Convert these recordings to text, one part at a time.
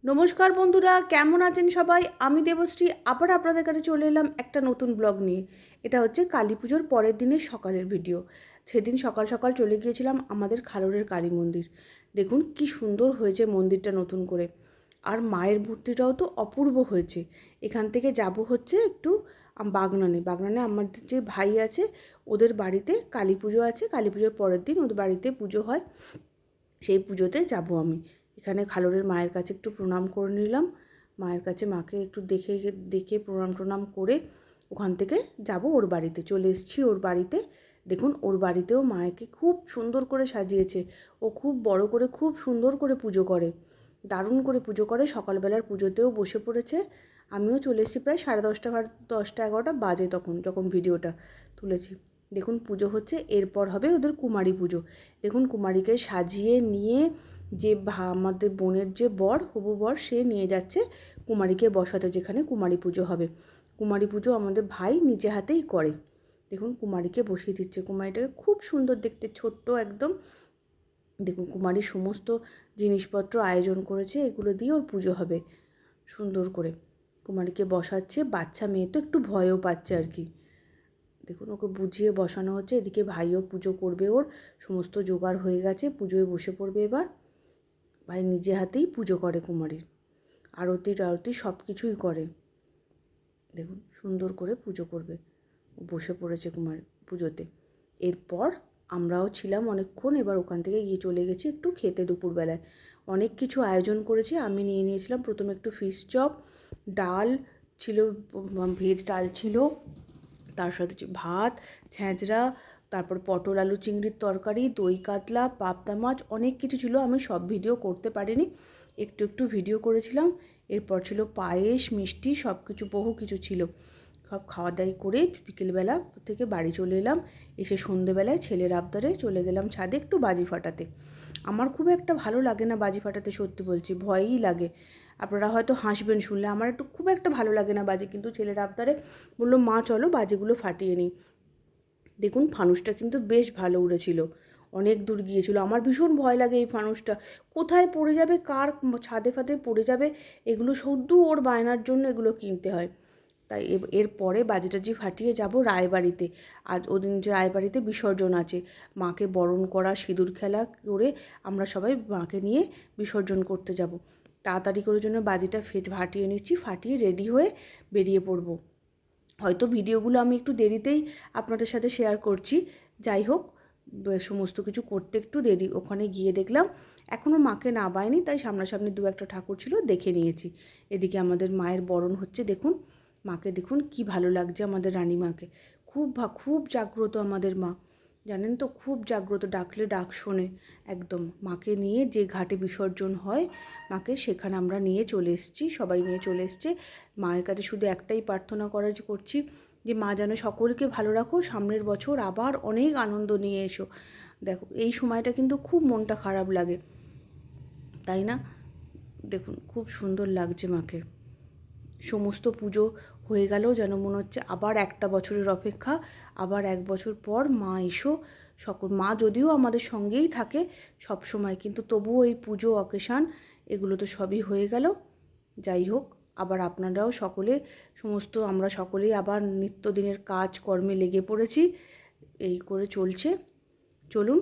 নমস্কার বন্ধুরা, কেমন আছেন সবাই? আমি দেবশ্রী আবার আপনাদের কাছে চলে এলাম একটা নতুন ব্লগ নিয়ে। এটা হচ্ছে কালী পুজোর পরের দিনের সকালের ভিডিও। সেদিন সকাল সকাল চলে গিয়েছিলাম আমাদের খালুরের কালী মন্দির। দেখুন কি সুন্দর হয়েছে মন্দিরটা নতুন করে। আর মায়ের মূর্তিটাও তো অপূর্ব হয়েছে। এখান থেকে যাব হচ্ছে একটু বাগনানে আমাদের যে ভাই আছে ওদের বাড়িতে কালী পুজো আছে। কালী পুজোর পরের দিন ওদের বাড়িতে পুজো হয়, সেই পুজোতে যাব আমি। এখানে খালুরের মায়ের কাছে একটু প্রণাম করে নিলাম। মায়ের কাছে মাকে একটু দেখে দেখে প্রণাম করে ওখান থেকে যাব ওর বাড়িতে। চলে এসেছি ওর বাড়িতে। দেখুন ওর বাড়িতেও মাকে খুব সুন্দর করে সাজিয়েছে। ও খুব বড় করে খুব সুন্দর করে পুজো করে, দারুণ করে পুজো করে। সকালবেলার পুজোতেও বসে পড়েছে। আমিও চলে এসেছি প্রায় 10:30 10টা 11টা বাজে যখন ভিডিওটা তুলেছি। দেখুন পুজো হচ্ছে, এরপর হবে ওদের কুমারী পুজো। দেখুন কুমারীকে সাজিয়ে নিয়ে যে আমাদের বোনের যে হবু বর সে নিয়ে যাচ্ছে কুমারীকে বসাতে, যেখানে কুমারী পুজো হবে। কুমারী পুজো আমাদের ভাই নিজে হাতেই করে। দেখুন কুমারীকে বসিয়ে দিচ্ছে। কুমারীটাকে খুব সুন্দর দেখতে, ছোট্ট একদম। দেখুন কুমারীর সমস্ত জিনিসপত্র আয়োজন করেছে, এগুলো দিয়ে ওর পুজো হবে সুন্দর করে। কুমারীকে বসাচ্ছে, বাচ্চা মেয়ে তো একটু ভয়ও পাচ্ছে আর কি। দেখুন ওকে বুঝিয়ে বসানো হচ্ছে। এদিকে ভাইও পুজো করবে, ওর সমস্ত জোগাড় হয়ে গেছে, পুজোয় বসে পড়বে এবার। ভাই নিজে হাতেই পুজো করে কুমারীর, আরতি সব কিছুই করে। দেখুন সুন্দর করে পুজো করবে, বসে পড়েছে কুমার পুজোতে। এরপর আমরাও ছিলাম অনেকক্ষণ, এবার ওখান থেকে গিয়ে চলে গেছি একটু খেতে। দুপুরবেলায় অনেক কিছু আয়োজন করেছি। আমি নিয়ে নিয়েছিলাম প্রথমে একটু ফিশ চপ, ডাল ছিল, ভেজ ডাল ছিল, তার সাথে ভাত, ছ্যাঁচড়া, তারপর পটল আলু চিংড়ির তরকারি, দই কাতলা, পাবদা মাছ, অনেক কিছু ছিল। আমি সব ভিডিও করতে পারিনি, একটু একটু ভিডিও করেছিলাম। এরপর ছিল পায়েস, মিষ্টি, সব কিছু বহু কিছু ছিল। সব খাওয়া দাওয়া করে বিকেলবেলা থেকে বাড়ি চলে এলাম। এসে সন্ধেবেলায় ছেলের আবদারে চলে গেলাম ছাদে একটু বাজি ফাটাতে। আমার খুব একটা ভালো লাগে না বাজি ফাটাতে, সত্যি বলছি, ভয়ই লাগে। আপনারা হয়তো হাসবেন শুনলে, আমার একটু খুব একটা ভালো লাগে না বাজি, কিন্তু ছেলের আবদারে বললো মা চলো বাজিগুলো ফাটিয়ে নিই। দেখুন ফানুসটা কিন্তু বেশ ভালো উড়েছিল, অনেক দূর গিয়েছিল। আমার ভীষণ ভয় লাগে এই ফানুসটা কোথায় পড়ে যাবে, কার ছাদে ফাদে পড়ে যাবে, এগুলো শুধু ওর বায়নার জন্য এগুলো কিনতে হয়। তাই এরপরে বাজি টাজি ফাটিয়ে যাব রায়বাড়িতে। আজ ওদিন যে রায়বাড়িতে বিসর্জন আছে, মাকে বরণ করা, সিঁদুর খেলা করে আমরা সবাই মাকে নিয়ে বিসর্জন করতে যাব। তাড়াতাড়ি করে জন্য বাজিটা ফাটিয়ে নিচ্ছি, ফাটিয়ে রেডি হয়ে বেরিয়ে পড়বো। হয়তো ভিডিওগুলো আমি একটু দেরিতেই আপনাদের সাথে শেয়ার করছি। যাই হোক, সমস্ত কিছু করতে একটু দেরি। ওখানে গিয়ে দেখলাম এখনও মাকে নামায়নি, তাই সামনাসামনি দু একটা ঠাকুর ছিল, দেখে নিয়েছি। এদিকে আমাদের মায়ের বরণ হচ্ছে। দেখুন মাকে দেখুন কি ভালো লাগছে আমাদের রানীমাকে। খুব জাগ্রত আমাদের মা, জানেন তো, খুব জাগ্রত, ডাকলে ডাক শোনে একদম। মাকে নিয়ে যে ঘাটে বিসর্জন হয় মাকে, সেখানে আমরা নিয়ে চলে এসেছি, সবাই নিয়ে চলে এসছে। মায়ের কাছে শুধু একটাই প্রার্থনা করছি যে মা যেন সকলকে ভালো রাখো, সামনের বছর আবার অনেক আনন্দ নিয়ে এসো। দেখো এই সময়টা কিন্তু খুব মনটা খারাপ লাগে, তাই না? দেখুন খুব সুন্দর লাগছে মাকে। সমস্ত পুজো হয়ে গেলেও যেন মনে হচ্ছে আবার একটা বছরের অপেক্ষা, আবার 1 বছর পর মা এসো। মা যদিও আমাদের সঙ্গেই থাকে সব সময়, কিন্তু তবুও এই পুজো অকেশান এগুলো তো সবই হয়ে গেল। যাই হোক, আবার আপনারাও সকলে আমরা সকলেই আবার নিত্যদিনের কাজকর্মে লেগে পড়েছি, এই করে চলছে। চলুন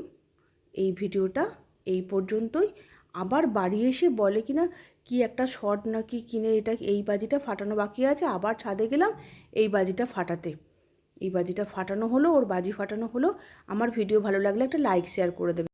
এই ভিডিওটা এই পর্যন্তই। আবার বাড়ি এসে বলে কি না কি একটা শর্ট নাকি কিনে এই বাজিটা ফাটানো বাকি আছে, আবার ছাদে গেলাম এই বাজিটা ফাটাতে। এই বাজিটা ফাটানো হলো, ওর বাজি ফাটানো হলো। আমার ভিডিও ভালো লাগলে একটা লাইক শেয়ার করে দেবেন।